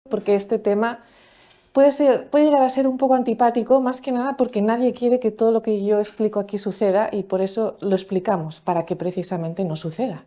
Porque este tema puede llegar a ser un poco antipático, más que nada porque nadie quiere que todo lo que yo explico aquí suceda y por eso lo explicamos, para que precisamente no suceda.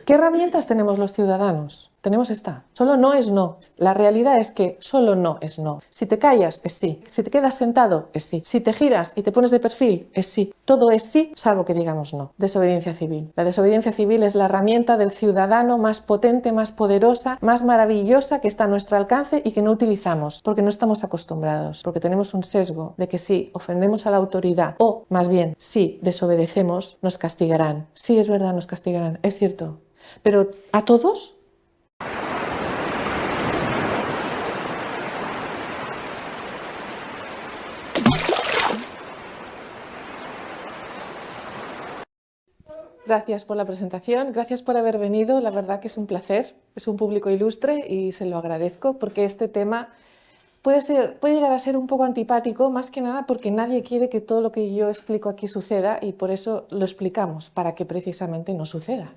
¿Qué herramientas tenemos los ciudadanos? Tenemos esta. Solo no es no. La realidad es que solo no es no. Si te callas, es sí. Si te quedas sentado, es sí. Si te giras y te pones de perfil, es sí. Todo es sí, salvo que digamos no. Desobediencia civil. La desobediencia civil es la herramienta del ciudadano más potente, más poderosa, más maravillosa que está a nuestro alcance y que no utilizamos porque no estamos acostumbrados, porque tenemos un sesgo de que si ofendemos a la autoridad o, más bien, si desobedecemos, nos castigarán. Sí, es verdad, nos castigarán. Es cierto. Pero ¿a todos? Gracias por la presentación, gracias por haber venido, la verdad que es un placer, es un público ilustre y se lo agradezco porque este tema puede llegar a ser un poco antipático, más que nada porque nadie quiere que todo lo que yo explico aquí suceda y por eso lo explicamos, para que precisamente no suceda.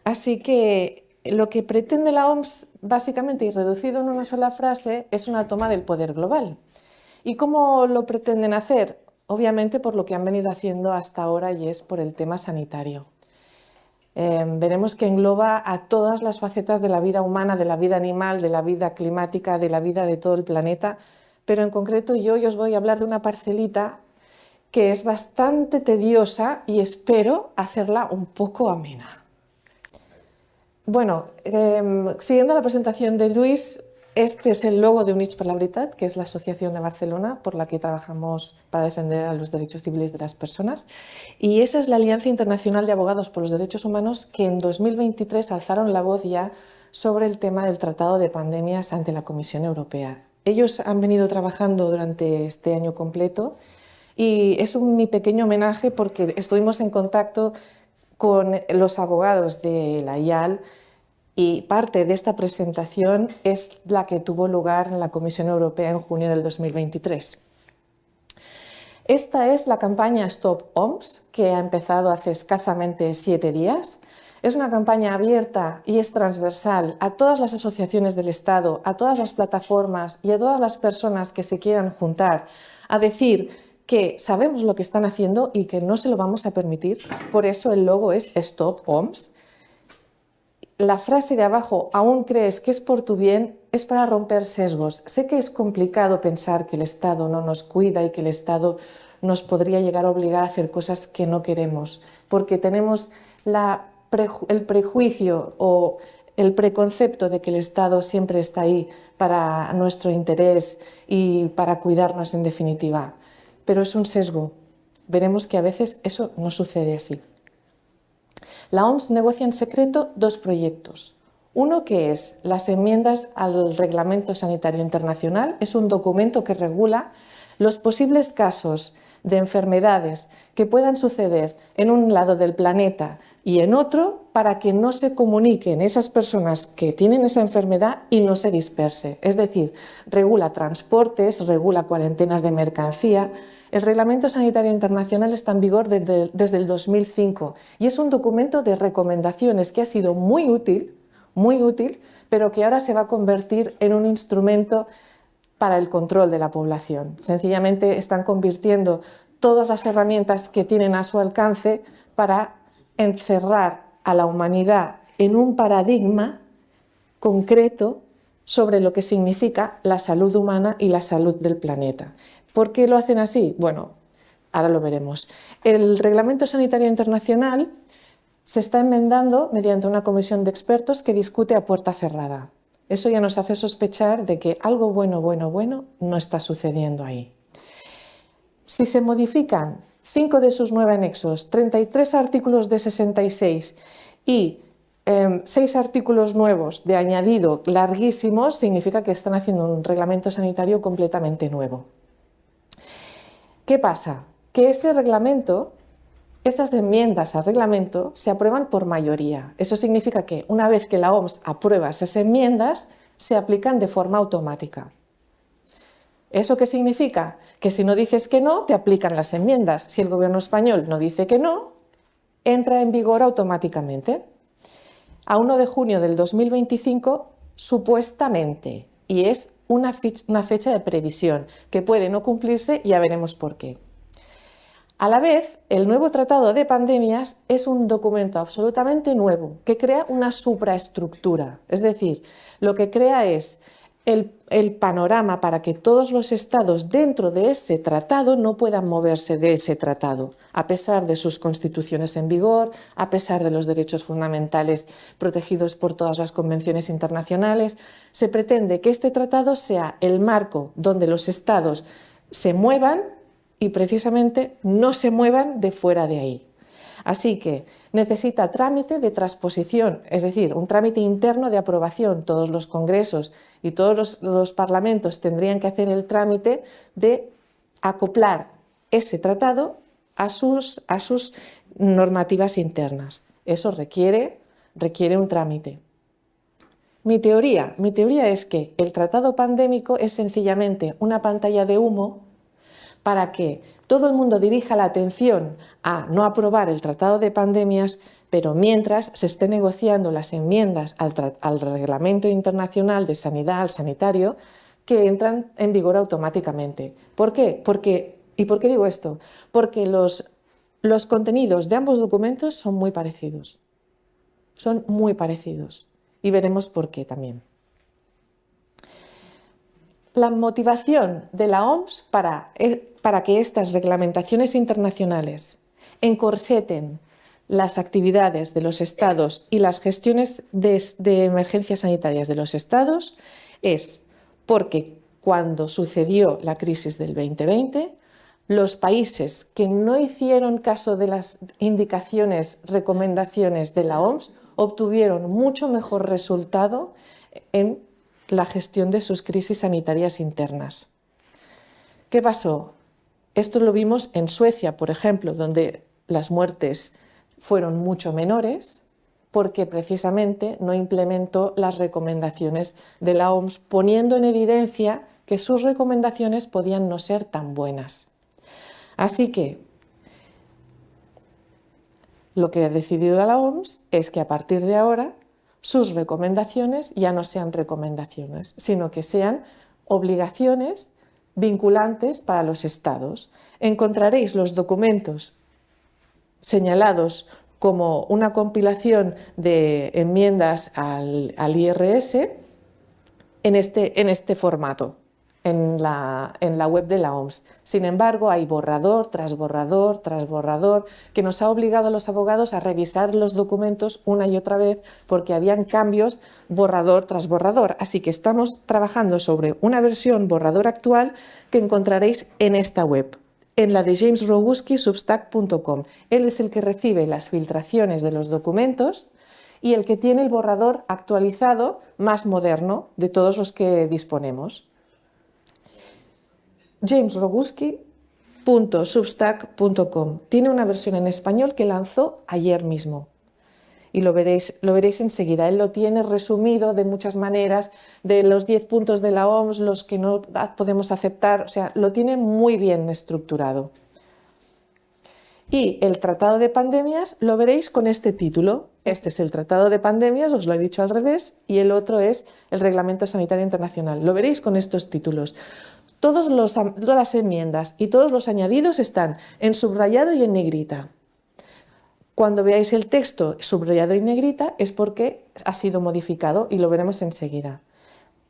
Así que lo que pretende la OMS, básicamente y reducido en una sola frase, es una toma del poder global. ¿Y cómo lo pretenden hacer? Obviamente por lo que han venido haciendo hasta ahora y es por el tema sanitario. Veremos que engloba a todas las facetas de la vida humana, de la vida animal, de la vida climática, de la vida de todo el planeta, pero en concreto yo os voy a hablar de una parcelita que es bastante tediosa y espero hacerla un poco amena. Bueno, siguiendo la presentación de Luis, este es el logo de Units per la Veritat, que es la asociación de Barcelona por la que trabajamos para defender a los derechos civiles de las personas. Y esa es la Alianza Internacional de Abogados por los Derechos Humanos que en 2023 alzaron la voz ya sobre el tema del Tratado de Pandemias ante la Comisión Europea. Ellos han venido trabajando durante este año completo y es mi pequeño homenaje porque estuvimos en contacto con los abogados de la IAL y parte de esta presentación es la que tuvo lugar en la Comisión Europea en junio del 2023. Esta es la campaña Stop OMS, que ha empezado hace escasamente 7 días. Es una campaña abierta y es transversal a todas las asociaciones del Estado, a todas las plataformas y a todas las personas que se quieran juntar a decir que sabemos lo que están haciendo y que no se lo vamos a permitir. Por eso el logo es Stop OMS. La frase de abajo, aún crees que es por tu bien, es para romper sesgos. Sé que es complicado pensar que el Estado no nos cuida y que el Estado nos podría llegar a obligar a hacer cosas que no queremos, porque tenemos el prejuicio o el preconcepto de que el Estado siempre está ahí para nuestro interés y para cuidarnos en definitiva. Pero es un sesgo. Veremos que a veces eso no sucede así. La OMS negocia en secreto 2 proyectos. Uno que es las enmiendas al Reglamento Sanitario Internacional, es un documento que regula los posibles casos de enfermedades que puedan suceder en un lado del planeta y en otro para que no se comuniquen esas personas que tienen esa enfermedad y no se disperse. Es decir, regula transportes, regula cuarentenas de mercancía. El Reglamento Sanitario Internacional está en vigor desde el 2005 y es un documento de recomendaciones que ha sido muy útil, pero que ahora se va a convertir en un instrumento para el control de la población. Sencillamente están convirtiendo todas las herramientas que tienen a su alcance para encerrar a la humanidad en un paradigma concreto sobre lo que significa la salud humana y la salud del planeta. ¿Por qué lo hacen así? Bueno, ahora lo veremos. El Reglamento Sanitario Internacional se está enmendando mediante una comisión de expertos que discute a puerta cerrada. Eso ya nos hace sospechar de que algo bueno no está sucediendo ahí. Si se modifican 5 de sus 9 anexos, 33 artículos de 66 y 6 artículos nuevos de añadido larguísimos, significa que están haciendo un reglamento sanitario completamente nuevo. ¿Qué pasa? Que este reglamento, estas enmiendas al reglamento se aprueban por mayoría. Eso significa que una vez que la OMS aprueba esas enmiendas, se aplican de forma automática. ¿Eso qué significa? Que si no dices que no, te aplican las enmiendas. Si el gobierno español no dice que no, entra en vigor automáticamente. a 1 de junio del 2025 supuestamente, y es una fecha de previsión que puede no cumplirse y ya veremos por qué. A la vez, el nuevo Tratado de Pandemias es un documento absolutamente nuevo que crea una supraestructura, es decir, lo que crea es el panorama para que todos los estados dentro de ese tratado no puedan moverse de ese tratado, a pesar de sus constituciones en vigor, a pesar de los derechos fundamentales protegidos por todas las convenciones internacionales. Se pretende que este tratado sea el marco donde los estados se muevan y precisamente no se muevan de fuera de ahí. Así que necesita trámite de transposición, es decir, un trámite interno de aprobación. Todos los congresos y todos los parlamentos tendrían que hacer el trámite de acoplar ese tratado a sus normativas internas. Eso requiere un trámite. Mi teoría es que el tratado pandémico es sencillamente una pantalla de humo para que todo el mundo dirija la atención a no aprobar el Tratado de Pandemias, pero mientras se esté negociando las enmiendas al Reglamento Internacional de Sanidad, al sanitario, que entran en vigor automáticamente. ¿Por qué? ¿Y por qué digo esto? Porque los contenidos de ambos documentos son muy parecidos. Son muy parecidos. Y veremos por qué también. La motivación de la OMS para que estas reglamentaciones internacionales encorseten las actividades de los estados y las gestiones de emergencias sanitarias de los estados es porque cuando sucedió la crisis del 2020, los países que no hicieron caso de las indicaciones, recomendaciones de la OMS, obtuvieron mucho mejor resultado en la gestión de sus crisis sanitarias internas. ¿Qué pasó? Esto lo vimos en Suecia, por ejemplo, donde las muertes fueron mucho menores porque precisamente no implementó las recomendaciones de la OMS, poniendo en evidencia que sus recomendaciones podían no ser tan buenas. Así que lo que ha decidido la OMS es que a partir de ahora sus recomendaciones ya no sean recomendaciones, sino que sean obligaciones vinculantes para los estados. Encontraréis los documentos señalados como una compilación de enmiendas al IRS en este formato, en la web de la OMS. Sin embargo, hay borrador tras borrador tras borrador que nos ha obligado a los abogados a revisar los documentos una y otra vez porque habían cambios borrador tras borrador. Así que estamos trabajando sobre una versión borrador actual que encontraréis en esta web, en la de James Roguski, substack.com. Él es el que recibe las filtraciones de los documentos y el que tiene el borrador actualizado más moderno de todos los que disponemos. jamesroguski.substack.com. Tiene una versión en español que lanzó ayer mismo y lo veréis enseguida. Él lo tiene resumido de muchas maneras, de los 10 puntos de la OMS, los que no podemos aceptar, o sea, lo tiene muy bien estructurado. Y el Tratado de Pandemias lo veréis con este título. Este es el Tratado de Pandemias, os lo he dicho al revés, y el otro es el Reglamento Sanitario Internacional. Lo veréis con estos títulos. Todas las enmiendas y todos los añadidos están en subrayado y en negrita. Cuando veáis el texto subrayado y en negrita es porque ha sido modificado y lo veremos enseguida.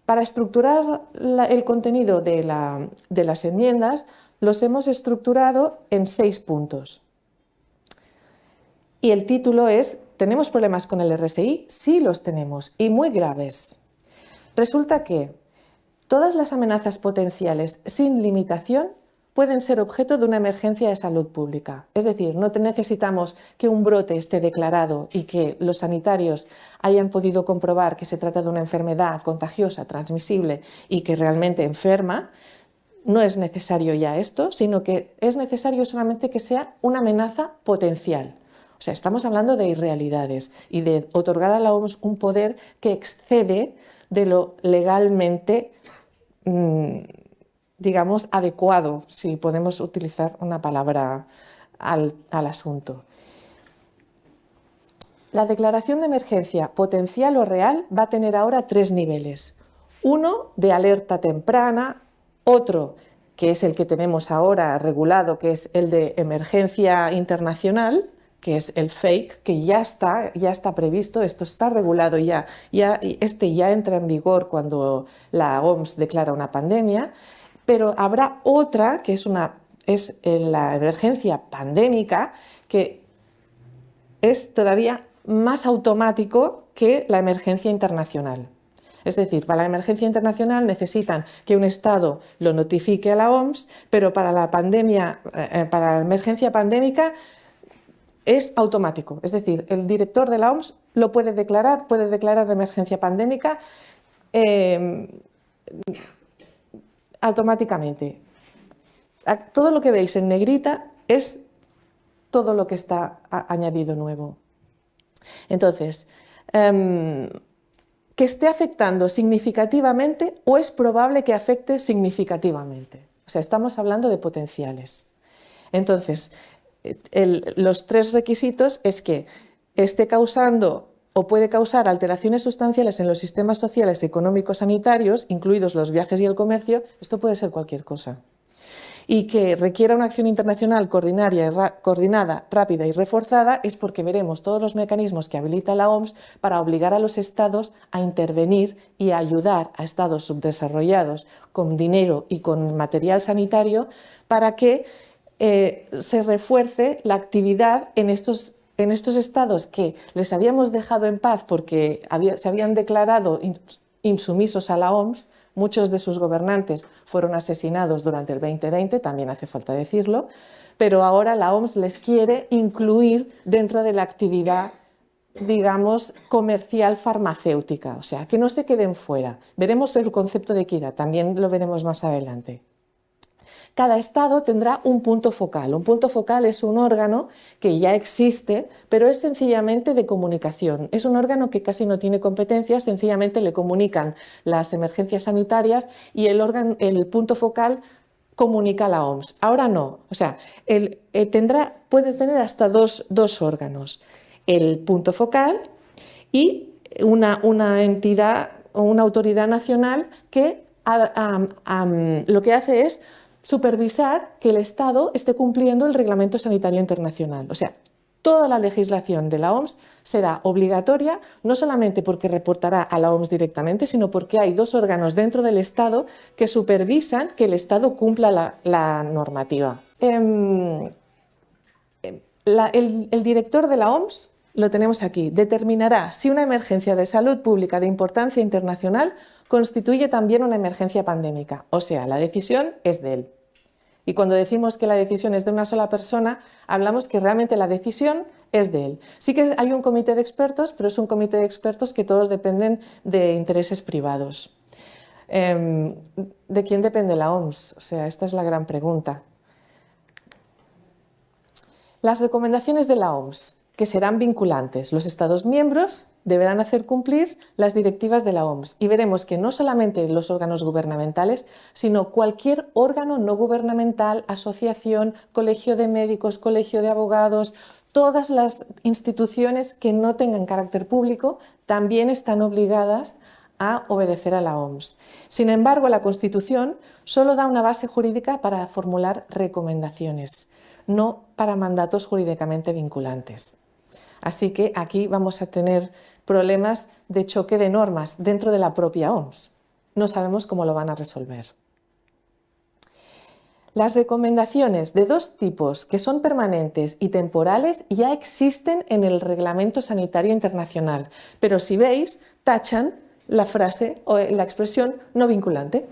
Para estructurar el contenido de las enmiendas, los hemos estructurado en 6 puntos. Y el título es ¿tenemos problemas con el RSI? Sí los tenemos, y muy graves. Resulta que todas las amenazas potenciales sin limitación pueden ser objeto de una emergencia de salud pública. Es decir, no necesitamos que un brote esté declarado y que los sanitarios hayan podido comprobar que se trata de una enfermedad contagiosa, transmisible y que realmente enferma. No es necesario ya esto, sino que es necesario solamente que sea una amenaza potencial. O sea, estamos hablando de irrealidades y de otorgar a la OMS un poder que excede de lo legalmente digamos, adecuado, si podemos utilizar una palabra al asunto. La declaración de emergencia potencial o real va a tener ahora 3 niveles. Uno de alerta temprana, otro que es el que tenemos ahora regulado, que es el de emergencia internacional, que es el FAKE, que ya está previsto, esto está regulado este ya entra en vigor cuando la OMS declara una pandemia, pero habrá otra que es la emergencia pandémica, que es todavía más automático que la emergencia internacional. Es decir, para la emergencia internacional necesitan que un Estado lo notifique a la OMS, pero para la emergencia pandémica es automático. Es decir, el director de la OMS lo puede declarar emergencia pandémica automáticamente. Todo lo que veis en negrita es todo lo que está añadido nuevo. Entonces, que esté afectando significativamente o es probable que afecte significativamente. O sea, estamos hablando de potenciales. Entonces, los 3 requisitos es que esté causando o puede causar alteraciones sustanciales en los sistemas sociales, económicos, sanitarios, incluidos los viajes y el comercio. Esto puede ser cualquier cosa. Y que requiera una acción internacional coordinada, rápida y reforzada, es porque veremos todos los mecanismos que habilita la OMS para obligar a los Estados a intervenir y a ayudar a Estados subdesarrollados con dinero y con material sanitario para que se refuerce la actividad en estos Estados que les habíamos dejado en paz porque se habían declarado insumisos a la OMS. Muchos de sus gobernantes fueron asesinados durante el 2020, también hace falta decirlo, pero ahora la OMS les quiere incluir dentro de la actividad, digamos, comercial farmacéutica, o sea, que no se queden fuera. Veremos el concepto de equidad, también lo veremos más adelante. Cada Estado tendrá un punto focal. Un punto focal es un órgano que ya existe, pero es sencillamente de comunicación. Es un órgano que casi no tiene competencias, sencillamente le comunican las emergencias sanitarias y el punto focal comunica a la OMS. Ahora no, o sea, puede tener hasta dos órganos. El punto focal y una entidad o una autoridad nacional que lo que hace es supervisar que el Estado esté cumpliendo el Reglamento Sanitario Internacional. O sea, toda la legislación de la OMS será obligatoria, no solamente porque reportará a la OMS directamente, sino porque hay 2 órganos dentro del Estado que supervisan que el Estado cumpla la normativa. El director de la OMS, lo tenemos aquí, determinará si una emergencia de salud pública de importancia internacional constituye también una emergencia pandémica, o sea, la decisión es de él. Y cuando decimos que la decisión es de una sola persona, hablamos que realmente la decisión es de él. Sí que hay un comité de expertos, pero es un comité de expertos que todos dependen de intereses privados. ¿De quién depende la OMS? O sea, esta es la gran pregunta. Las recomendaciones de la OMS, que serán vinculantes. Los Estados miembros deberán hacer cumplir las directivas de la OMS y veremos que no solamente los órganos gubernamentales, sino cualquier órgano no gubernamental, asociación, colegio de médicos, colegio de abogados, todas las instituciones que no tengan carácter público también están obligadas a obedecer a la OMS. Sin embargo, la Constitución solo da una base jurídica para formular recomendaciones, no para mandatos jurídicamente vinculantes. Así que aquí vamos a tener problemas de choque de normas dentro de la propia OMS. No sabemos cómo lo van a resolver. Las recomendaciones de 2 tipos, que son permanentes y temporales, ya existen en el Reglamento Sanitario Internacional, pero si veis, tachan la frase o la expresión no vinculante.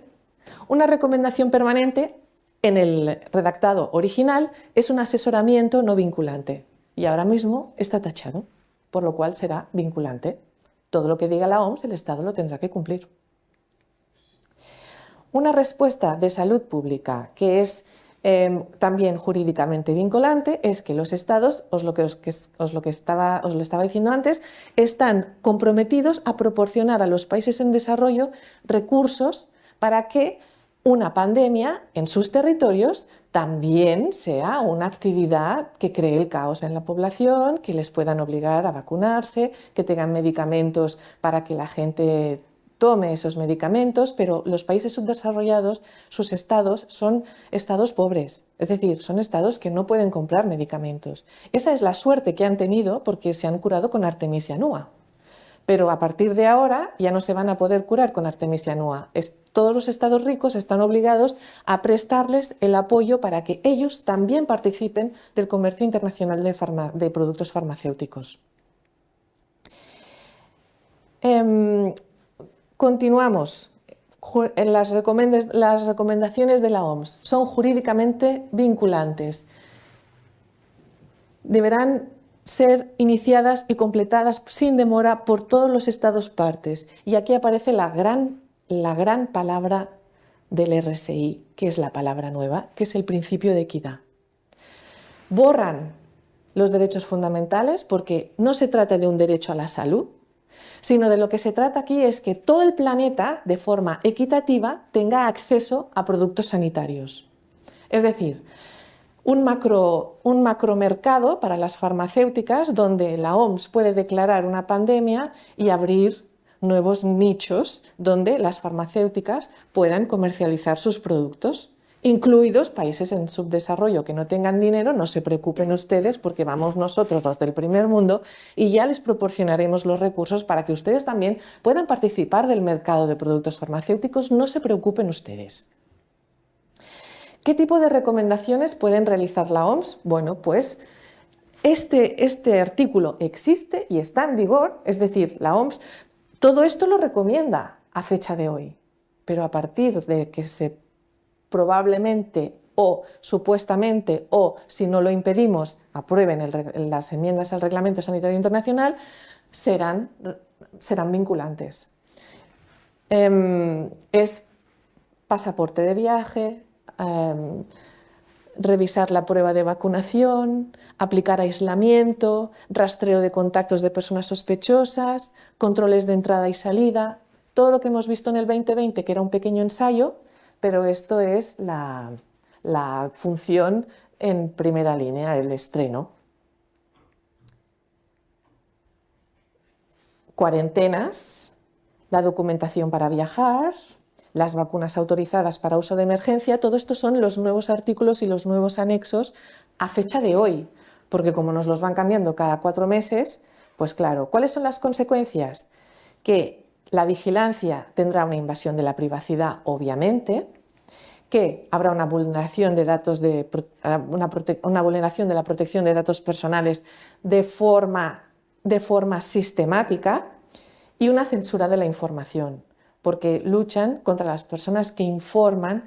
Una recomendación permanente en el redactado original es un asesoramiento no vinculante. Y ahora mismo está tachado, por lo cual será vinculante. Todo lo que diga la OMS, el Estado lo tendrá que cumplir. Una respuesta de salud pública que es también jurídicamente vinculante es que los Estados, os lo estaba diciendo antes, están comprometidos a proporcionar a los países en desarrollo recursos para que una pandemia en sus territorios también sea una actividad que cree el caos en la población, que les puedan obligar a vacunarse, que tengan medicamentos para que la gente tome esos medicamentos, pero los países subdesarrollados, sus estados son estados pobres, es decir, son estados que no pueden comprar medicamentos. Esa es la suerte que han tenido porque se han curado con Artemisia Nua. Pero a partir de ahora ya no se van a poder curar con Artemisia Nua. Todos los estados ricos están obligados a prestarles el apoyo para que ellos también participen del comercio internacional de productos farmacéuticos. Continuamos. Las recomendaciones de la OMS son jurídicamente vinculantes. Deberán ser iniciadas y completadas sin demora por todos los estados partes. Y aquí aparece la gran palabra del RSI, que es la palabra nueva, que es el principio de equidad. Borran los derechos fundamentales porque no se trata de un derecho a la salud, sino de lo que se trata aquí es que todo el planeta, de forma equitativa, tenga acceso a productos sanitarios. Es decir, un macromercado para las farmacéuticas donde la OMS puede declarar una pandemia y abrir nuevos nichos donde las farmacéuticas puedan comercializar sus productos, incluidos países en subdesarrollo que no tengan dinero. No se preocupen ustedes porque vamos nosotros los del primer mundo y ya les proporcionaremos los recursos para que ustedes también puedan participar del mercado de productos farmacéuticos. No se preocupen ustedes. ¿Qué tipo de recomendaciones pueden realizar la OMS? Bueno, pues este artículo existe y está en vigor, es decir, la OMS todo esto lo recomienda a fecha de hoy, pero a partir de que se probablemente o supuestamente o si no lo impedimos aprueben las enmiendas al Reglamento Sanitario Internacional, serán vinculantes. Es pasaporte de viaje, revisar la prueba de vacunación, aplicar aislamiento, rastreo de contactos de personas sospechosas, controles de entrada y salida, todo lo que hemos visto en el 2020, que era un pequeño ensayo, pero esto es la función en primera línea, el estreno. Cuarentenas, la documentación para viajar, las vacunas autorizadas para uso de emergencia, todo esto son los nuevos artículos y los nuevos anexos a fecha de hoy, porque como nos los van cambiando cada 4 meses, pues claro, ¿cuáles son las consecuencias? Que la vigilancia tendrá una invasión de la privacidad, obviamente, que habrá una vulneración de datos una vulneración de la protección de datos personales de forma sistemática y una censura de la información, porque luchan contra las personas que informan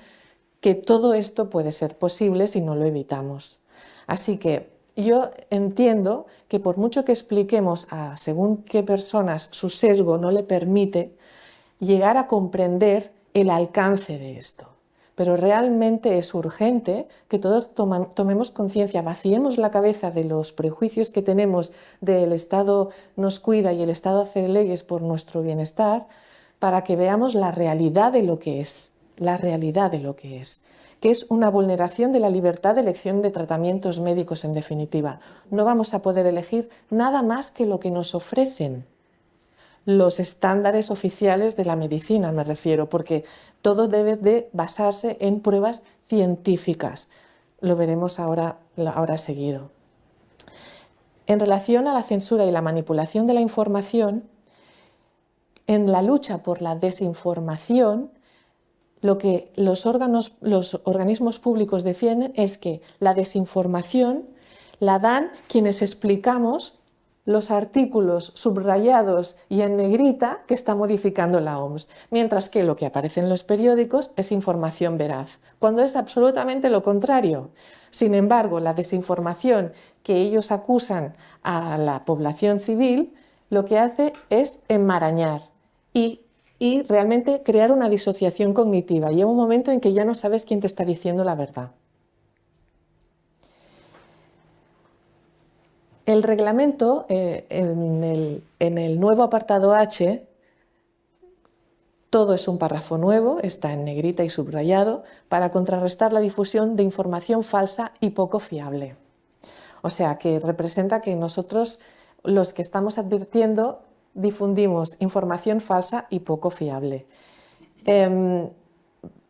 que todo esto puede ser posible si no lo evitamos. Así que yo entiendo que por mucho que expliquemos a según qué personas su sesgo no le permite llegar a comprender el alcance de esto. Pero realmente es urgente que todos tomemos conciencia, vaciemos la cabeza de los prejuicios que tenemos del Estado nos cuida y el Estado hace leyes por nuestro bienestar, para que veamos la realidad de lo que es, que es una vulneración de la libertad de elección de tratamientos médicos en definitiva. No vamos a poder elegir nada más que lo que nos ofrecen los estándares oficiales de la medicina, me refiero, porque todo debe de basarse en pruebas científicas. Lo veremos ahora seguido. En relación a la censura y la manipulación de la información, en la lucha por la desinformación, lo que los organismos públicos defienden es que la desinformación la dan quienes explicamos los artículos subrayados y en negrita que está modificando la OMS, mientras que lo que aparece en los periódicos es información veraz, cuando es absolutamente lo contrario. Sin embargo, la desinformación que ellos acusan a la población civil lo que hace es enmarañar y realmente crear una disociación cognitiva. Llega un momento en que ya no sabes quién te está diciendo la verdad. El reglamento, en el nuevo apartado H, Todo es un párrafo nuevo, está en negrita y subrayado, para contrarrestar la difusión de información falsa y poco fiable. O sea, que representa que nosotros, los que estamos advirtiendo, difundimos información falsa y poco fiable.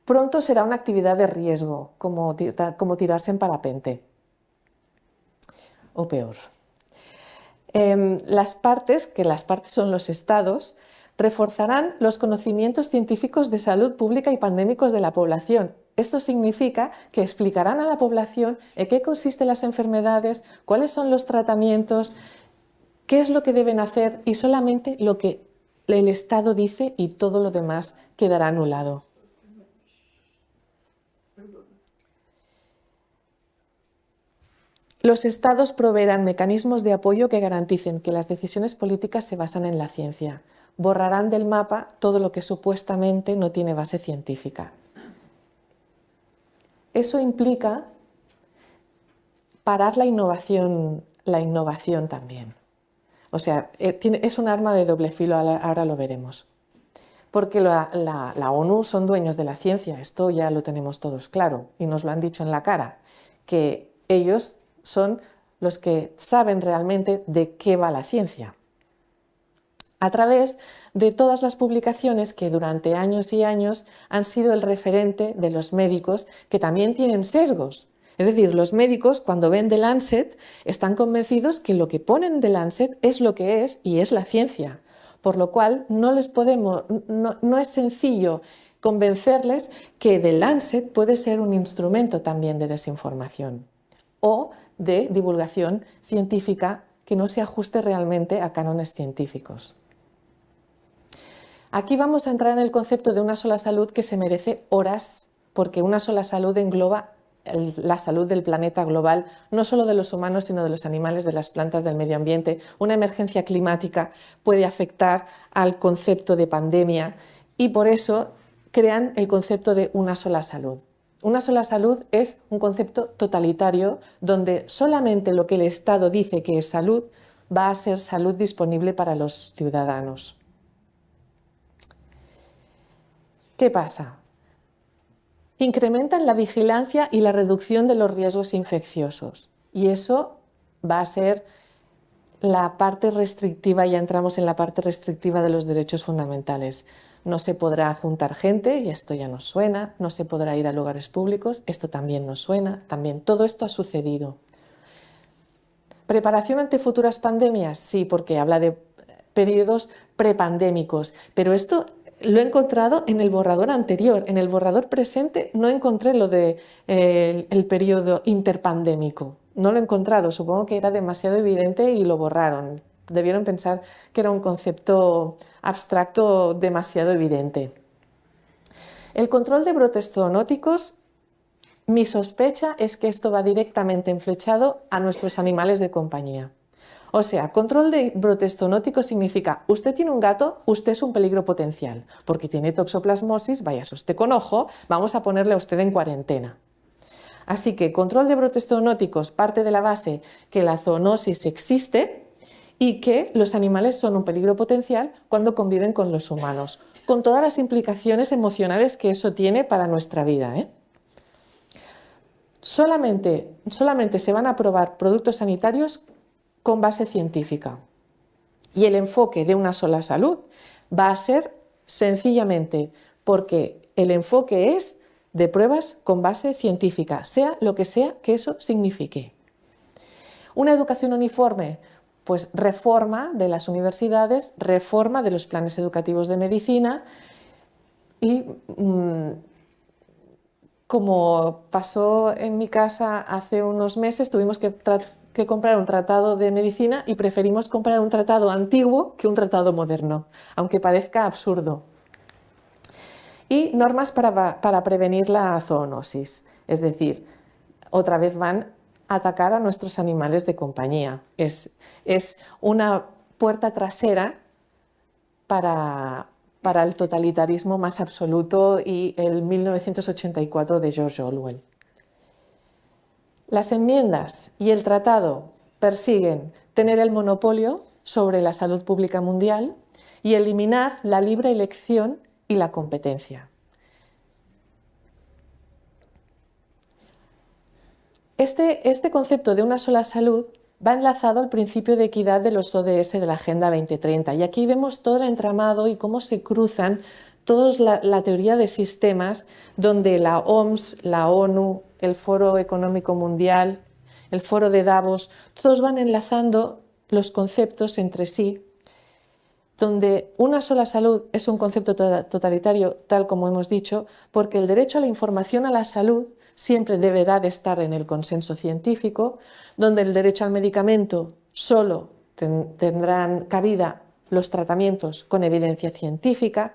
Pronto será una actividad de riesgo, como tirarse en parapente, o peor. Las partes son los estados, reforzarán los conocimientos científicos de salud pública y pandémicos de la población. Esto significa que explicarán a la población en qué consisten las enfermedades, cuáles son los tratamientos, qué es lo que deben hacer y solamente lo que el Estado dice y todo lo demás quedará anulado. Los Estados proveerán mecanismos de apoyo que garanticen que las decisiones políticas se basan en la ciencia. Borrarán del mapa todo lo que supuestamente no tiene base científica. Eso implica parar la innovación también. O sea, es un arma de doble filo, ahora lo veremos. Porque la ONU son dueños de la ciencia, esto ya lo tenemos todos claro, y nos lo han dicho en la cara, que ellos son los que saben realmente de qué va la ciencia. A través de todas las publicaciones que durante años y años han sido el referente de los médicos, que también tienen sesgos. Es decir, los médicos cuando ven The Lancet están convencidos que lo que ponen en The Lancet es lo que es y es la ciencia. Por lo cual no es sencillo convencerles que The Lancet puede ser un instrumento también de desinformación o de divulgación científica que no se ajuste realmente a cánones científicos. Aquí vamos a entrar en el concepto de una sola salud que se merece horas, porque una sola salud engloba la salud del planeta global, no solo de los humanos, sino de los animales, de las plantas, del medio ambiente. Una emergencia climática puede afectar al concepto de pandemia y por eso crean el concepto de una sola salud. Una sola salud es un concepto totalitario donde solamente lo que el Estado dice que es salud va a ser salud disponible para los ciudadanos. ¿Qué pasa? Incrementan la vigilancia y la reducción de los riesgos infecciosos y eso va a ser la parte restrictiva, ya entramos en la parte restrictiva de los derechos fundamentales. No se podrá juntar gente, y esto ya nos suena, no se podrá ir a lugares públicos, esto también nos suena, también todo esto ha sucedido. ¿Preparación ante futuras pandemias? Sí, porque habla de periodos prepandémicos, pero esto lo he encontrado en el borrador anterior. En el borrador presente no encontré lo de el periodo interpandémico. No lo he encontrado, supongo que era demasiado evidente y lo borraron. Debieron pensar que era un concepto abstracto demasiado evidente. El control de brotes zoonóticos, mi sospecha es que esto va directamente enflechado a nuestros animales de compañía. O sea, control de brotes zoonóticos significa, usted tiene un gato, usted es un peligro potencial, porque tiene toxoplasmosis, váyase usted con ojo, vamos a ponerle a usted en cuarentena. Así que control de brotes zoonóticos parte de la base que la zoonosis existe y que los animales son un peligro potencial cuando conviven con los humanos, con todas las implicaciones emocionales que eso tiene para nuestra vida, Solamente se van a aprobar productos sanitarios con base científica. Y el enfoque de una sola salud va a ser sencillamente porque el enfoque es de pruebas con base científica, sea lo que sea que eso signifique. Una educación uniforme, pues reforma de las universidades, reforma de los planes educativos de medicina y como pasó en mi casa hace unos meses, tuvimos que comprar un tratado de medicina y preferimos comprar un tratado antiguo que un tratado moderno, aunque parezca absurdo. Y normas para prevenir la zoonosis, es decir, otra vez van a atacar a nuestros animales de compañía. Es una puerta trasera para el totalitarismo más absoluto y el 1984 de George Orwell. Las enmiendas y el tratado persiguen tener el monopolio sobre la salud pública mundial y eliminar la libre elección y la competencia. Este concepto de una sola salud va enlazado al principio de equidad de los ODS de la Agenda 2030 y aquí vemos todo el entramado y cómo se cruzan toda la teoría de sistemas donde la OMS, la ONU, el Foro Económico Mundial, el Foro de Davos, todos van enlazando los conceptos entre sí, donde una sola salud es un concepto totalitario, tal como hemos dicho, porque el derecho a la información a la salud siempre deberá de estar en el consenso científico, donde el derecho al medicamento solo tendrán cabida los tratamientos con evidencia científica,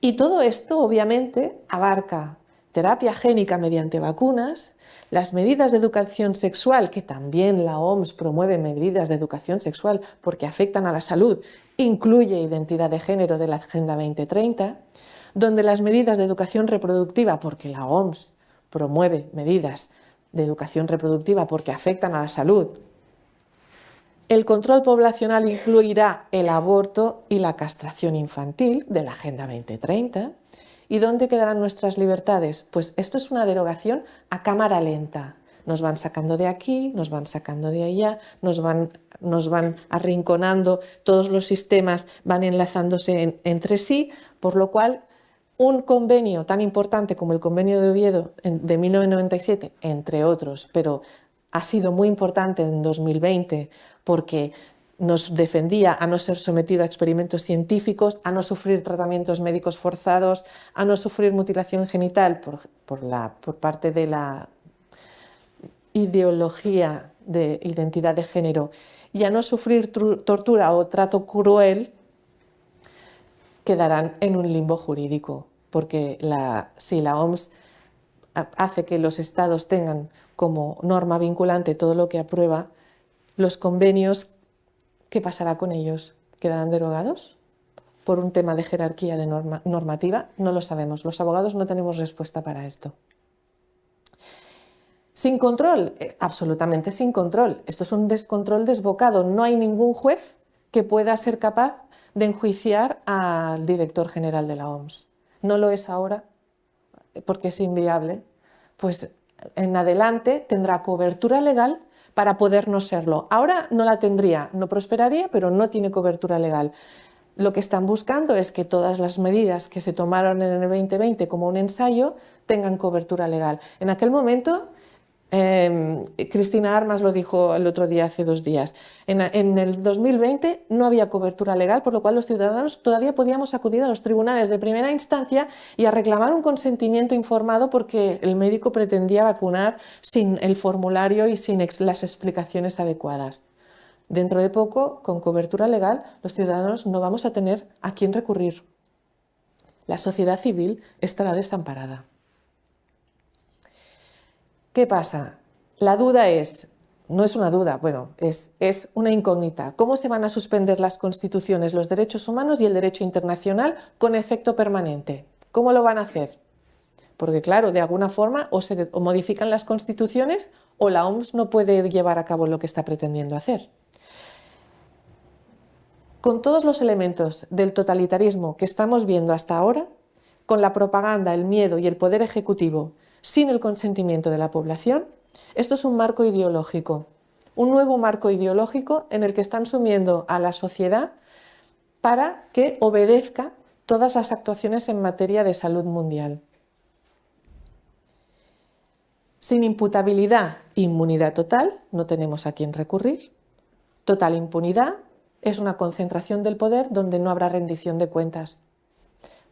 y todo esto obviamente abarca terapia génica mediante vacunas, las medidas de educación sexual, que también la OMS promueve medidas de educación sexual porque afectan a la salud, incluye identidad de género de la Agenda 2030, donde las medidas de educación reproductiva, porque la OMS promueve medidas de educación reproductiva porque afectan a la salud. El control poblacional incluirá el aborto y la castración infantil de la Agenda 2030. ¿Y dónde quedarán nuestras libertades? Pues esto es una derogación a cámara lenta. Nos van sacando de aquí, nos van sacando de allá, nos van arrinconando, todos los sistemas van enlazándose entre sí, por lo cual un convenio tan importante como el Convenio de Oviedo de 1997, entre otros, pero ha sido muy importante en 2020 porque nos defendía a no ser sometido a experimentos científicos, a no sufrir tratamientos médicos forzados, a no sufrir mutilación genital por parte de la ideología de identidad de género y a no sufrir tortura o trato cruel, quedarán en un limbo jurídico, porque si la OMS hace que los estados tengan como norma vinculante todo lo que aprueba, los convenios, ¿qué pasará con ellos? ¿Quedarán derogados? ¿Por un tema de jerarquía de normativa? No lo sabemos. Los abogados no tenemos respuesta para esto. ¿Sin control? Absolutamente sin control. Esto es un descontrol desbocado. No hay ningún juez que pueda ser capaz de enjuiciar al director general de la OMS. No lo es ahora porque es inviable. Pues en adelante tendrá cobertura legal para poder no serlo. Ahora no la tendría, no prosperaría, pero no tiene cobertura legal. Lo que están buscando es que todas las medidas que se tomaron en el 2020 como un ensayo tengan cobertura legal. En aquel momento, Cristina Armas lo dijo el otro día, hace 2 días, en el 2020 no había cobertura legal, por lo cual los ciudadanos todavía podíamos acudir a los tribunales de primera instancia y a reclamar un consentimiento informado porque el médico pretendía vacunar sin el formulario y sin las explicaciones adecuadas. Dentro de poco, con cobertura legal, los ciudadanos no vamos a tener a quién recurrir. La sociedad civil estará desamparada. ¿Qué pasa? La duda no es una duda, bueno, es una incógnita. ¿Cómo se van a suspender las constituciones, los derechos humanos y el derecho internacional con efecto permanente? ¿Cómo lo van a hacer? Porque claro, de alguna forma o modifican las constituciones o la OMS no puede llevar a cabo lo que está pretendiendo hacer. Con todos los elementos del totalitarismo que estamos viendo hasta ahora, con la propaganda, el miedo y el poder ejecutivo sin el consentimiento de la población, esto es un marco ideológico, un nuevo marco ideológico en el que están sumiendo a la sociedad para que obedezca todas las actuaciones en materia de salud mundial. Sin imputabilidad e inmunidad total, no tenemos a quién recurrir. Total impunidad es una concentración del poder donde no habrá rendición de cuentas.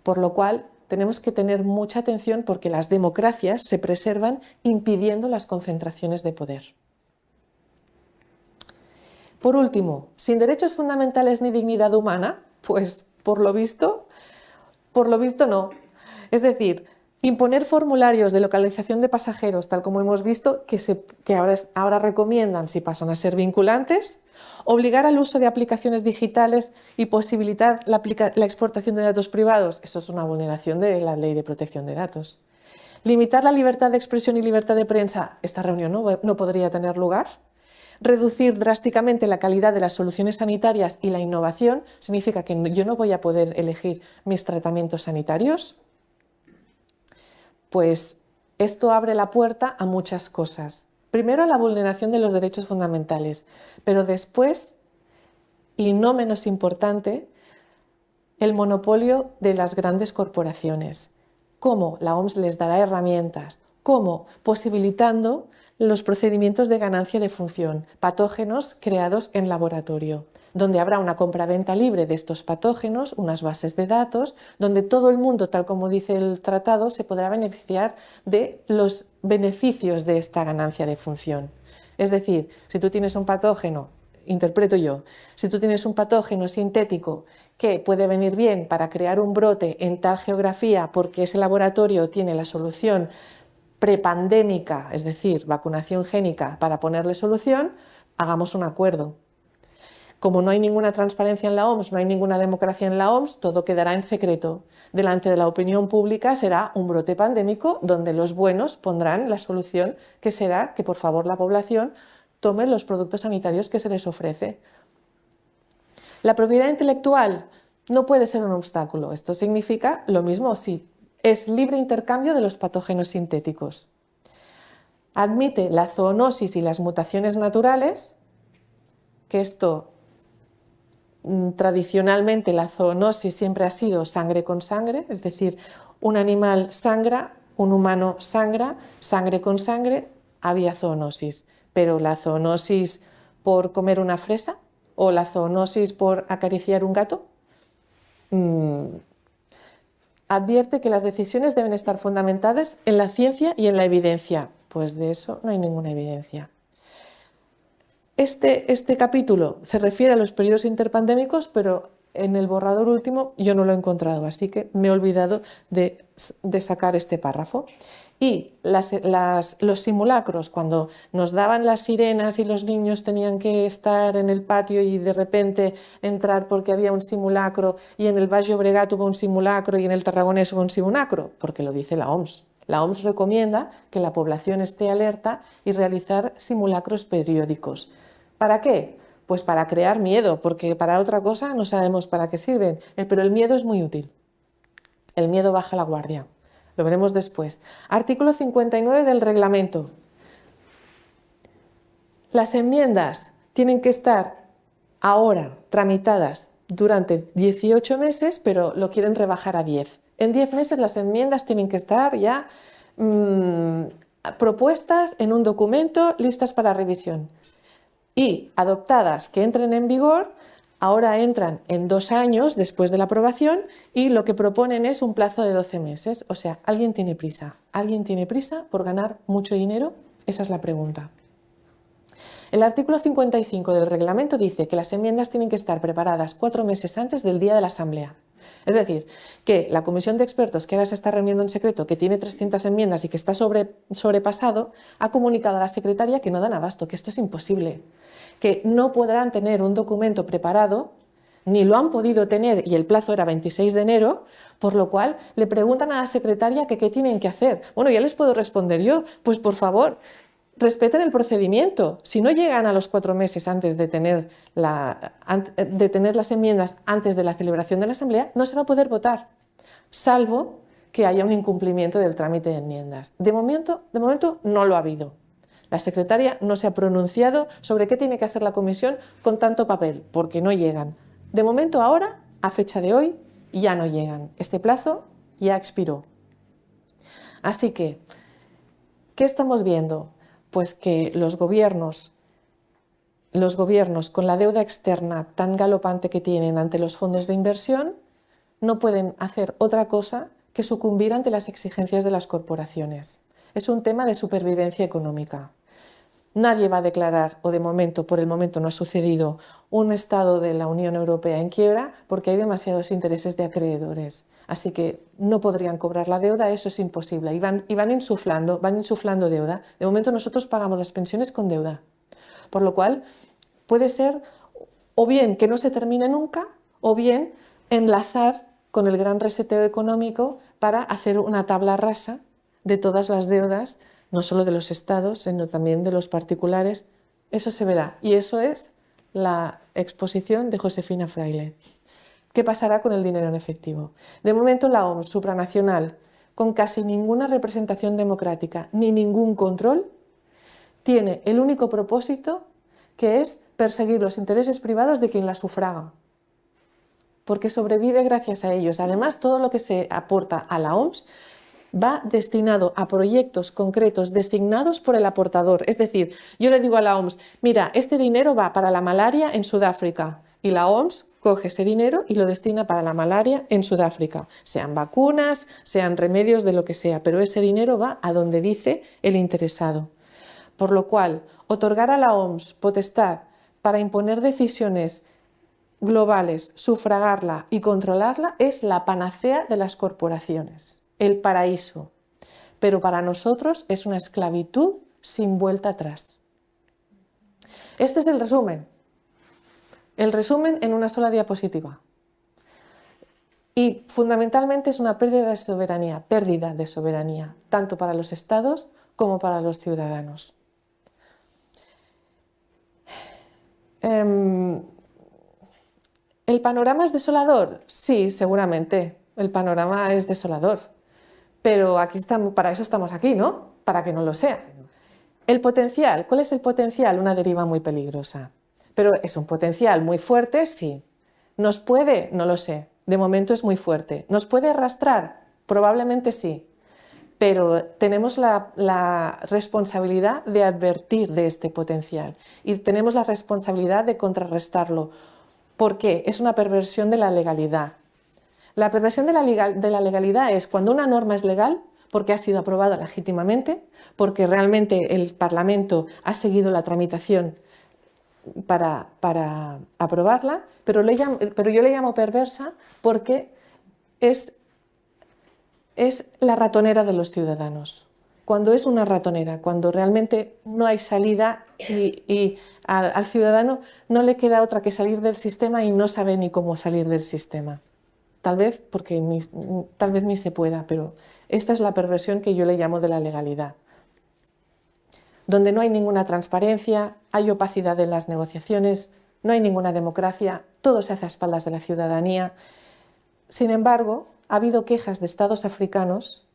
Por lo cual, tenemos que tener mucha atención porque las democracias se preservan impidiendo las concentraciones de poder. Por último, sin derechos fundamentales ni dignidad humana, pues por lo visto no. Es decir, imponer formularios de localización de pasajeros, tal como hemos visto, que ahora recomiendan si pasan a ser vinculantes, obligar al uso de aplicaciones digitales y posibilitar la exportación de datos privados, eso es una vulneración de la Ley de Protección de Datos. Limitar la libertad de expresión y libertad de prensa, esta reunión no podría tener lugar. reducir drásticamente la calidad de las soluciones sanitarias y la innovación, significa que yo no voy a poder elegir mis tratamientos sanitarios. Pues esto abre la puerta a muchas cosas. Primero, a la vulneración de los derechos fundamentales, pero después, y no menos importante, el monopolio de las grandes corporaciones. ¿Cómo la OMS les dará herramientas? ¿Cómo? Posibilitando los procedimientos de ganancia de función, patógenos creados en laboratorio, donde habrá una compraventa libre de estos patógenos, unas bases de datos, donde todo el mundo, tal como dice el tratado, se podrá beneficiar de los beneficios de esta ganancia de función. Es decir, si tú tienes un patógeno, interpreto yo, si tú tienes un patógeno sintético que puede venir bien para crear un brote en tal geografía porque ese laboratorio tiene la solución prepandémica, es decir, vacunación génica, para ponerle solución, hagamos un acuerdo. Como no hay ninguna transparencia en la OMS, no hay ninguna democracia en la OMS, todo quedará en secreto. Delante de la opinión pública será un brote pandémico donde los buenos pondrán la solución, que será que por favor la población tome los productos sanitarios que se les ofrece. La propiedad intelectual no puede ser un obstáculo. Esto significa lo mismo si es libre intercambio de los patógenos sintéticos. Admite la zoonosis y las mutaciones naturales, que esto tradicionalmente la zoonosis siempre ha sido sangre con sangre, es decir, un animal sangra, un humano sangra, sangre con sangre, había zoonosis. Pero la zoonosis por comer una fresa o la zoonosis por acariciar un gato, advierte que las decisiones deben estar fundamentadas en la ciencia y en la evidencia. Pues de eso no hay ninguna evidencia. Este capítulo se refiere a los periodos interpandémicos, pero en el borrador último yo no lo he encontrado, así que me he olvidado de sacar este párrafo. Y los simulacros, cuando nos daban las sirenas y los niños tenían que estar en el patio y de repente entrar porque había un simulacro, y en el Baix Llobregat hubo un simulacro y en el Tarragonés hubo un simulacro, porque lo dice la OMS. La OMS recomienda que la población esté alerta y realizar simulacros periódicos. ¿Para qué? Pues para crear miedo, porque para otra cosa no sabemos para qué sirven, pero el miedo es muy útil. El miedo baja la guardia. Lo veremos después. Artículo 59 del reglamento. Las enmiendas tienen que estar ahora tramitadas durante 18 meses, pero lo quieren rebajar a 10. En 10 meses las enmiendas tienen que estar ya propuestas en un documento, listas para revisión. Y adoptadas que entren en vigor, ahora entran en 2 años después de la aprobación y lo que proponen es un plazo de 12 meses. O sea, ¿alguien tiene prisa? ¿Alguien tiene prisa por ganar mucho dinero? Esa es la pregunta. El artículo 55 del reglamento dice que las enmiendas tienen que estar preparadas 4 meses antes del día de la asamblea. Es decir, que la comisión de expertos que ahora se está reuniendo en secreto, que tiene 300 enmiendas y que está sobrepasado, ha comunicado a la secretaria que no dan abasto, que esto es imposible, que no podrán tener un documento preparado, ni lo han podido tener y el plazo era 26 de enero, por lo cual le preguntan a la secretaria que qué tienen que hacer. Bueno, ya les puedo responder yo, pues por favor, respeten el procedimiento. Si no llegan a los 4 meses antes de tener las enmiendas antes de la celebración de la asamblea, no se va a poder votar, salvo que haya un incumplimiento del trámite de enmiendas. De momento no lo ha habido. La secretaria no se ha pronunciado sobre qué tiene que hacer la comisión con tanto papel, porque no llegan. De momento ahora, a fecha de hoy, ya no llegan. Este plazo ya expiró. Así que, ¿qué estamos viendo? Pues que los gobiernos con la deuda externa tan galopante que tienen ante los fondos de inversión no pueden hacer otra cosa que sucumbir ante las exigencias de las corporaciones. Es un tema de supervivencia económica. Nadie va a declarar, o por el momento no ha sucedido, un Estado de la Unión Europea en quiebra porque hay demasiados intereses de acreedores. Así que no podrían cobrar la deuda, eso es imposible. Y van insuflando deuda. De momento nosotros pagamos las pensiones con deuda. Por lo cual puede ser o bien que no se termine nunca, o bien enlazar con el gran reseteo económico para hacer una tabla rasa de todas las deudas, no solo de los estados, sino también de los particulares Eso se verá. Y eso es la exposición de Josefina Fraile. ¿Qué pasará con el dinero en efectivo? De momento la OMS supranacional, con casi ninguna representación democrática ni ningún control, tiene el único propósito que es perseguir los intereses privados de quien la sufraga, porque sobrevive gracias a ellos. Además, todo lo que se aporta a la OMS va destinado a proyectos concretos designados por el aportador. Es decir, yo le digo a la OMS, mira, este dinero va para la malaria en Sudáfrica, y la OMS coge ese dinero y lo destina para la malaria en Sudáfrica, sean vacunas, sean remedios, de lo que sea, pero ese dinero va a donde dice el interesado. Por lo cual, otorgar a la OMS potestad para imponer decisiones globales, sufragarla y controlarla es la panacea de las corporaciones, el paraíso. Pero para nosotros es una esclavitud sin vuelta atrás. Este es el resumen. El resumen en una sola diapositiva. Y fundamentalmente es una pérdida de soberanía, tanto para los estados como para los ciudadanos. ¿El panorama es desolador? Sí, seguramente. El panorama es desolador. Pero aquí estamos, para eso estamos aquí, ¿no? Para que no lo sea. El potencial, ¿cuál es el potencial? Una deriva muy peligrosa. Pero es un potencial muy fuerte, sí. ¿Nos puede? No lo sé. De momento es muy fuerte. ¿Nos puede arrastrar? Probablemente sí. Pero tenemos la responsabilidad de advertir de este potencial y tenemos la responsabilidad de contrarrestarlo. ¿Por qué? Es una perversión de la legalidad. La perversión de la legalidad es cuando una norma es legal porque ha sido aprobada legítimamente, porque realmente el Parlamento ha seguido la tramitación para aprobarla, pero yo le llamo perversa porque es la ratonera de los ciudadanos. Cuando es una ratonera, cuando realmente no hay salida y al ciudadano no le queda otra que salir del sistema y no sabe ni cómo salir del sistema. Tal vez ni se pueda, pero esta es la perversión que yo le llamo de la legalidad. Donde no hay ninguna transparencia, hay opacidad en las negociaciones, no hay ninguna democracia, todo se hace a espaldas de la ciudadanía. Sin embargo, ha habido quejas de estados africanos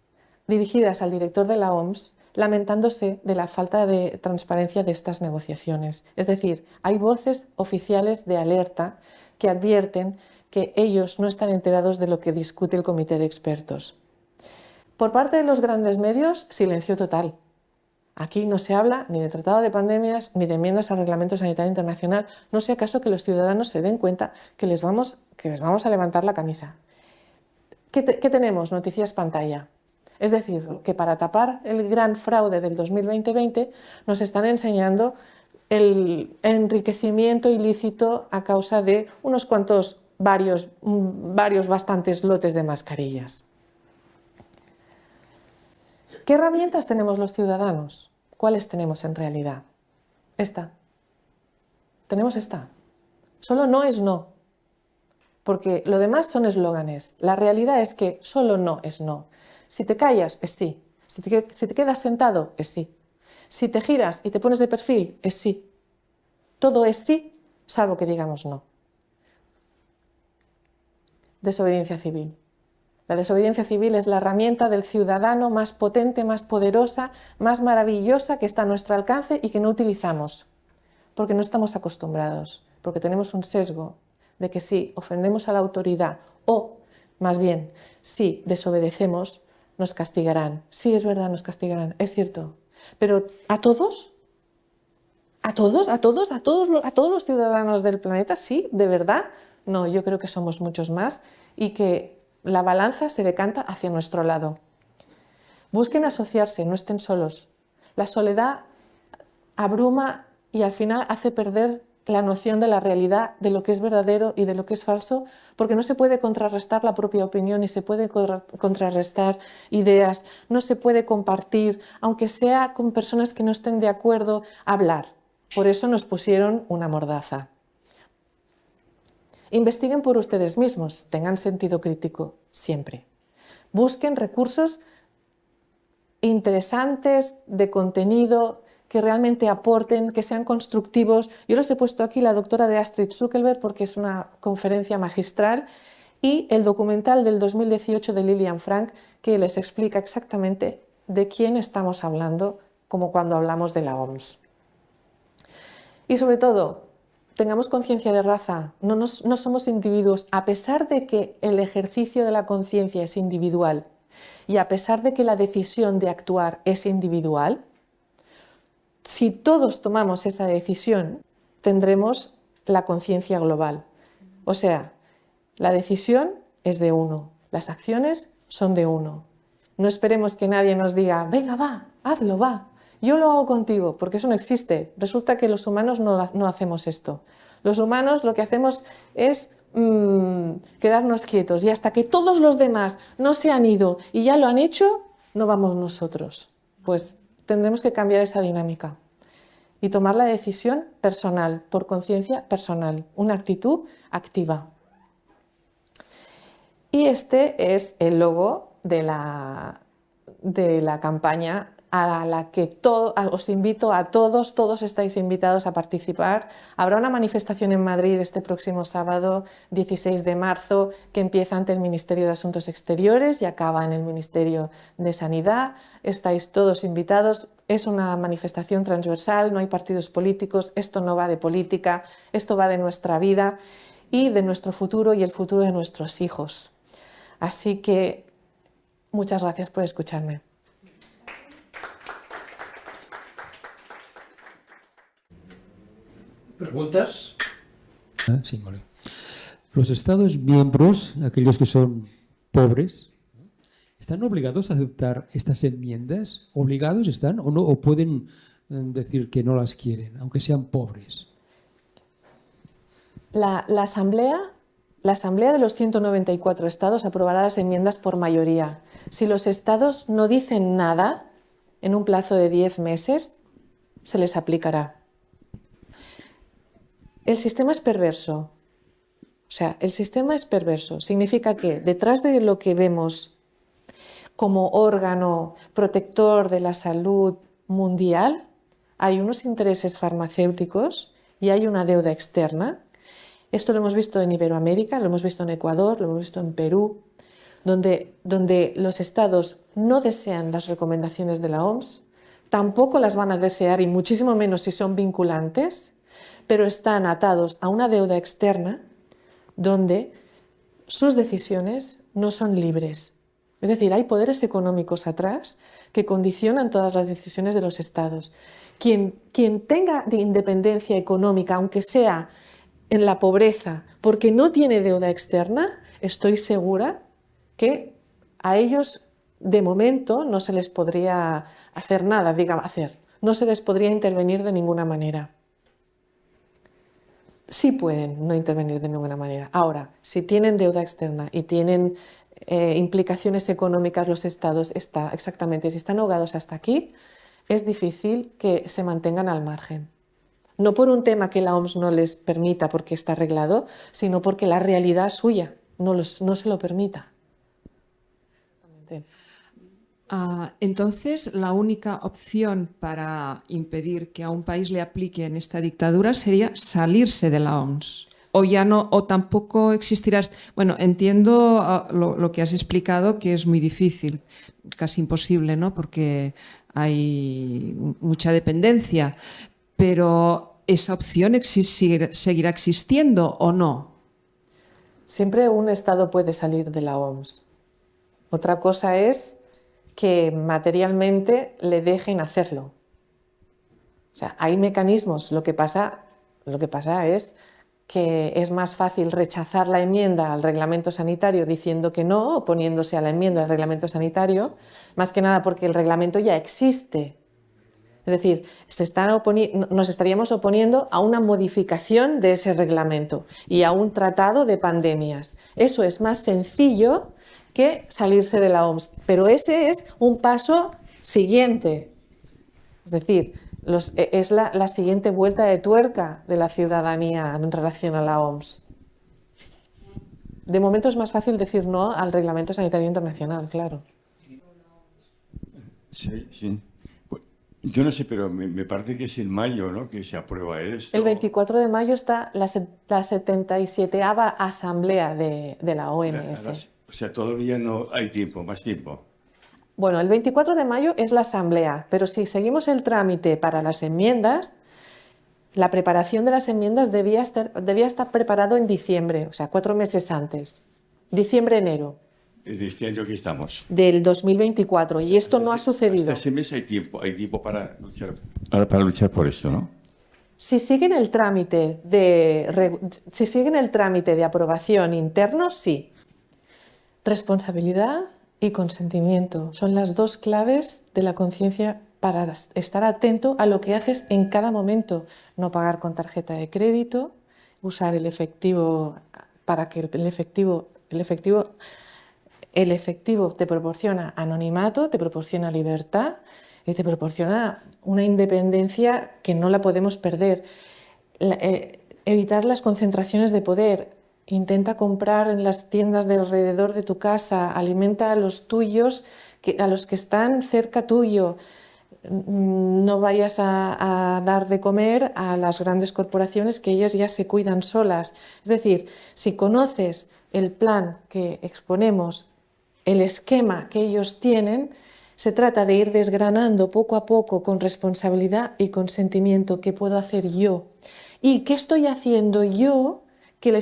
dirigidas al director de la OMS lamentándose de la falta de transparencia de estas negociaciones. Es decir, hay voces oficiales de alerta que advierten que ellos no están enterados de lo que discute el comité de expertos. Por parte de los grandes medios, silencio total. Aquí no se habla ni de tratado de pandemias ni de enmiendas al Reglamento Sanitario Internacional. No sea acaso que los ciudadanos se den cuenta que les vamos a levantar la camisa. ¿Qué tenemos? Noticias pantalla. Es decir, que para tapar el gran fraude del 2020 nos están enseñando el enriquecimiento ilícito a causa de unos cuantos, bastantes lotes de mascarillas. ¿Qué herramientas tenemos los ciudadanos? ¿Cuáles tenemos en realidad? Esta. Tenemos esta. Solo no es no. Porque lo demás son eslóganes. La realidad es que solo no es no. Si te callas, es sí. Si te quedas sentado, es sí. Si te giras y te pones de perfil, es sí. Todo es sí, salvo que digamos no. Desobediencia civil. La desobediencia civil es la herramienta del ciudadano más potente, más poderosa, más maravillosa que está a nuestro alcance y que no utilizamos, porque no estamos acostumbrados, porque tenemos un sesgo de que si ofendemos a la autoridad o, más bien, si desobedecemos, nos castigarán. Sí, es verdad, nos castigarán, es cierto. Pero ¿a todos? ¿A todos los ciudadanos del planeta? Sí, ¿de verdad? No, yo creo que somos muchos más y que la balanza se decanta hacia nuestro lado. Busquen asociarse, no estén solos. La soledad abruma y al final hace perder la noción de la realidad, de lo que es verdadero y de lo que es falso, porque no se puede contrarrestar la propia opinión ni se puede contrarrestar ideas, no se puede compartir, aunque sea con personas que no estén de acuerdo, hablar. Por eso nos pusieron una mordaza. Investiguen por ustedes mismos, tengan sentido crítico siempre. Busquen recursos interesantes, de contenido, que realmente aporten, que sean constructivos. Yo les he puesto aquí la doctora de Astrid Zuckerberg porque es una conferencia magistral, y el documental del 2018 de Lilian Frank, que les explica exactamente de quién estamos hablando, como cuando hablamos de la OMS. Y sobre todo, tengamos conciencia de raza, no somos individuos, a pesar de que el ejercicio de la conciencia es individual y a pesar de que la decisión de actuar es individual, si todos tomamos esa decisión, tendremos la conciencia global. O sea, la decisión es de uno, las acciones son de uno. No esperemos que nadie nos diga, venga, va, hazlo, va, yo lo hago contigo, porque eso no existe. Resulta que los humanos no hacemos esto. Los humanos lo que hacemos es quedarnos quietos, y hasta que todos los demás no se han ido y ya lo han hecho, no vamos nosotros. Pues tendremos que cambiar esa dinámica y tomar la decisión personal, por conciencia personal, una actitud activa. Y este es el logo de la campaña a la que os invito a todos, todos estáis invitados a participar. Habrá una manifestación en Madrid este próximo sábado 16 de marzo que empieza ante el Ministerio de Asuntos Exteriores y acaba en el Ministerio de Sanidad. Estáis todos invitados. Es una manifestación transversal, no hay partidos políticos, esto no va de política, esto va de nuestra vida y de nuestro futuro y el futuro de nuestros hijos. Así que muchas gracias por escucharme. ¿Preguntas? Sí, vale. Los Estados miembros, aquellos que son pobres, ¿están obligados a aceptar estas enmiendas? ¿Obligados están o no? ¿O pueden decir que no las quieren, aunque sean pobres? La Asamblea de los 194 estados aprobará las enmiendas por mayoría. Si los estados no dicen nada, en un plazo de 10 meses, se les aplicará. El sistema es perverso. O sea, el sistema es perverso. Significa que detrás de lo que vemos como órgano protector de la salud mundial, hay unos intereses farmacéuticos y hay una deuda externa. Esto lo hemos visto en Iberoamérica, lo hemos visto en Ecuador, lo hemos visto en Perú, donde los estados no desean las recomendaciones de la OMS, tampoco las van a desear y muchísimo menos si son vinculantes, pero están atados a una deuda externa donde sus decisiones no son libres. Es decir, hay poderes económicos atrás que condicionan todas las decisiones de los estados. Quien tenga de independencia económica, aunque sea en la pobreza, porque no tiene deuda externa, estoy segura que a ellos de momento no se les podría hacer nada, no se les podría intervenir de ninguna manera. Sí pueden no intervenir de ninguna manera. Ahora, si tienen deuda externa y tienen implicaciones económicas los estados, exactamente, si están ahogados hasta aquí, es difícil que se mantengan al margen. No por un tema que la OMS no les permita porque está arreglado, sino porque la realidad suya no se lo permita. Entonces, la única opción para impedir que a un país le apliquen esta dictadura sería salirse de la OMS. O ya no, o tampoco existirá. Bueno, entiendo lo que has explicado, que es muy difícil, casi imposible, ¿no? Porque hay mucha dependencia. Pero ¿esa opción seguirá existiendo o no? Siempre un Estado puede salir de la OMS. Otra cosa es que materialmente le dejen hacerlo. O sea, hay mecanismos. Lo que pasa es que es más fácil rechazar la enmienda al reglamento sanitario diciendo que no, oponiéndose a la enmienda al reglamento sanitario, más que nada porque el reglamento ya existe. Es decir, nos estaríamos oponiendo a una modificación de ese reglamento y a un tratado de pandemias. Eso es más sencillo que salirse de la OMS, pero ese es un paso siguiente. Es decir, es la siguiente vuelta de tuerca de la ciudadanía en relación a la OMS. De momento es más fácil decir no al Reglamento Sanitario Internacional, claro. Sí, sí. Yo no sé, pero me parece que es en mayo, ¿no?, que se aprueba esto. El 24 de mayo está la 77ª Asamblea de la OMS. O sea, todavía no hay tiempo, más tiempo. Bueno, el 24 de mayo es la Asamblea, pero si seguimos el trámite para las enmiendas, la preparación de las enmiendas debía estar preparado en diciembre, o sea, 4 meses antes. Diciembre-enero. De este año que estamos. Del 2024, y esto no ha sucedido. Hasta ese mes hay tiempo para luchar por esto, ¿no? Si siguen el trámite de aprobación interno, sí. Responsabilidad y consentimiento son las dos claves de la conciencia para estar atento a lo que haces en cada momento. No pagar con tarjeta de crédito, usar el efectivo para que el efectivo te proporciona anonimato, te proporciona libertad y te proporciona una independencia que no la podemos perder. Evitar las concentraciones de poder. Intenta comprar en las tiendas de alrededor de tu casa, alimenta a los tuyos, a los que están cerca tuyo. No vayas a dar de comer a las grandes corporaciones, que ellas ya se cuidan solas. Es decir, si conoces el plan que exponemos, el esquema que ellos tienen, se trata de ir desgranando poco a poco con responsabilidad y consentimiento qué puedo hacer yo y qué estoy haciendo yo que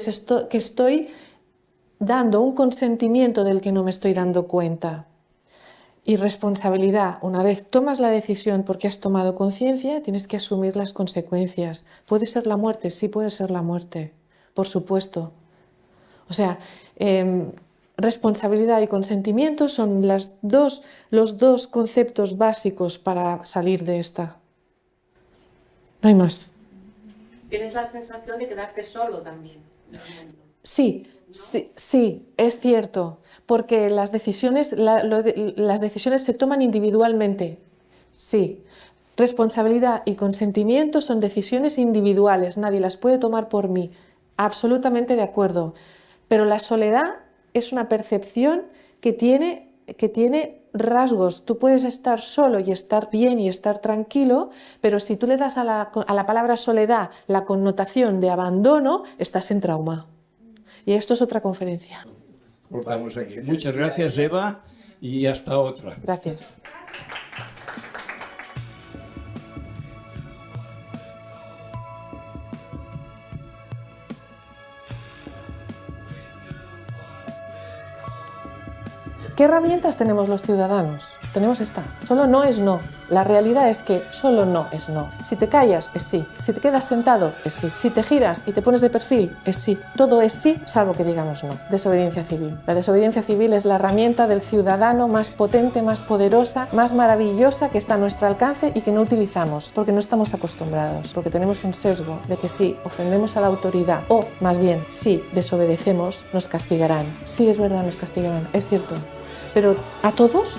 estoy dando un consentimiento del que no me estoy dando cuenta. Y responsabilidad, una vez tomas la decisión porque has tomado conciencia, tienes que asumir las consecuencias. ¿Puede ser la muerte? Sí, puede ser la muerte, por supuesto. O sea, responsabilidad y consentimiento son los dos conceptos básicos para salir de esta. No hay más. ¿Tienes la sensación de quedarte solo también? Sí, es cierto, porque las decisiones se toman individualmente. Sí, responsabilidad y consentimiento son decisiones individuales, nadie las puede tomar por mí. Absolutamente de acuerdo. Pero la soledad es una percepción que tiene rasgos. Tú puedes estar solo y estar bien y estar tranquilo, pero si tú le das a la palabra soledad la connotación de abandono, estás en trauma. Y esto es otra conferencia. Cortamos aquí. Muchas gracias, Eva, y hasta otra. Gracias. ¿Qué herramientas tenemos los ciudadanos? Tenemos esta. Solo no es no. La realidad es que solo no es no. Si te callas, es sí. Si te quedas sentado, es sí. Si te giras y te pones de perfil, es sí. Todo es sí, salvo que digamos no. Desobediencia civil. La desobediencia civil es la herramienta del ciudadano más potente, más poderosa, más maravillosa que está a nuestro alcance y que no utilizamos, porque no estamos acostumbrados, porque tenemos un sesgo de que si ofendemos a la autoridad, o más bien, si desobedecemos, nos castigarán. Sí, es verdad, nos castigarán, es cierto. Pero ¿a todos?